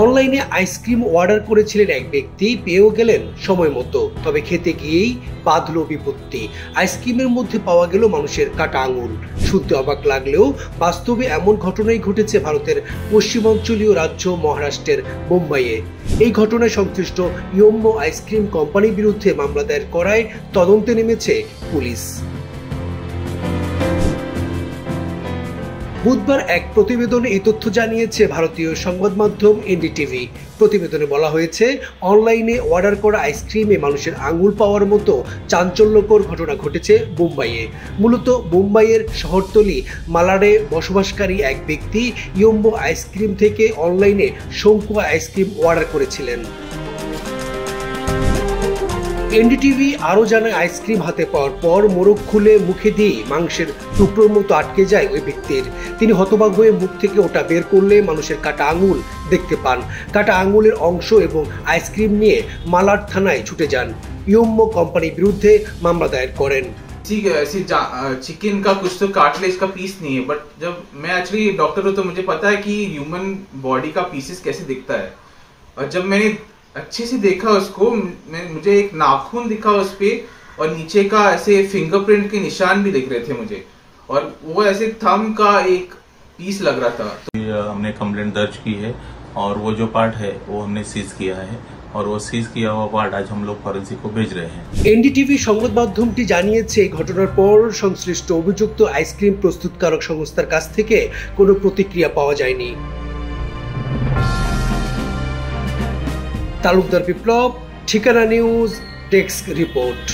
অনলাইনে ice cream order করেছিলেন এক ব্যক্তি, পেয়েও গেলেন সময় মতো। তবে খেতে গিয়েই বাঁধল বিপত্তি। আইসক্রিমের মধ্যে পাওয়া গেল মানুষের কাটা আঙুল। শুনতে অবাক লাগলেও বাস্তবে এমন ঘটনাই ঘটেছে ভারতের পশ্চিমাঞ্চলীয় রাজ্য মহারাষ্ট্রের মুম্বাইয়ে। এই ঘটনায় সংশ্লিষ্ট ইয়োম্মো আইসক্রিম কোম্পানির বিরুদ্ধে মামলা দায়ের করায় তদন্তে নেমেছে পুলিশ। বুধবার এক প্রতিবেদনে এই তথ্য জানিয়েছে ভারতীয় সংবাদ মাধ্যম এনডিটিভি। প্রতিবেদনে বলা হয়েছে, অনলাইনে অর্ডার করা আইসক্রিমে মানুষের আঙুল পাওয়ার মতো চাঞ্চল্যকর ঘটনা ঘটেছে মুম্বাইয়ে। মূলত মুম্বাইয়ের শহরতলি মালাডে বসবাসকারী এক ব্যক্তি ইয়োম্মো আইসক্রিম থেকে অনলাইনে শঙ্কু আইসক্রিম অর্ডার করেছিলেন। এনডিটিভি আরও জানায়, আইসক্রিম হাতে পাওয়ার পর মোড়ক খুলে মুখে দিয়ে মাংসের টুকরোর মতো আটকে যায় ওই ব্যক্তির। তিনি হতবাক হয়ে মুখ থেকে ওটা বের করলে মানুষের কাটা আঙুল দেখতে পান। কাটা আঙুলের অংশ এবং আইসক্রিম নিয়ে মালাড থানায় ছুটে যান। ইয়োম্মো কোম্পানির বিরুদ্ধে মামলা দায়ের করেন। चिकन का कुछ तो कार्टिलेज का पीस नहीं है, बट जब मैं एक्चुअली डॉक्टर हूँ तो मुझे पता है कि ह्यूमन बॉडी का पीसेस कैसे दिखता है। और जब मैंने अच्छे से देखा उसको, मुझे एक नाखून दिखा उस पे और नीचे का ऐसे फिंगरप्रिंट के निशान भी दिख रहे थे मुझे, और वो ऐसे थंब का एक पीस लग रहा था। हमने कंप्लेंट दर्ज की है और वो जो पार्ट है वो हमने सीज किया है और वो सीज किया हुआ पार्ट आज हम लोग फॉरेंसिक को भेज रहे हैं। এনডিটিভি সংবাদ মাধ্যমটি জানিয়েছে, এই ঘটনার পর সংশ্লিষ্ট অভিযুক্ত আইসক্রিম প্রস্তুতকারক সংস্থার কাছ থেকে কোনো প্রতিক্রিয়া পাওয়া যায়নি। তালুকদার বিপ্লব, ঠিকানা নিউজ, ডেস্ক রিপোর্ট।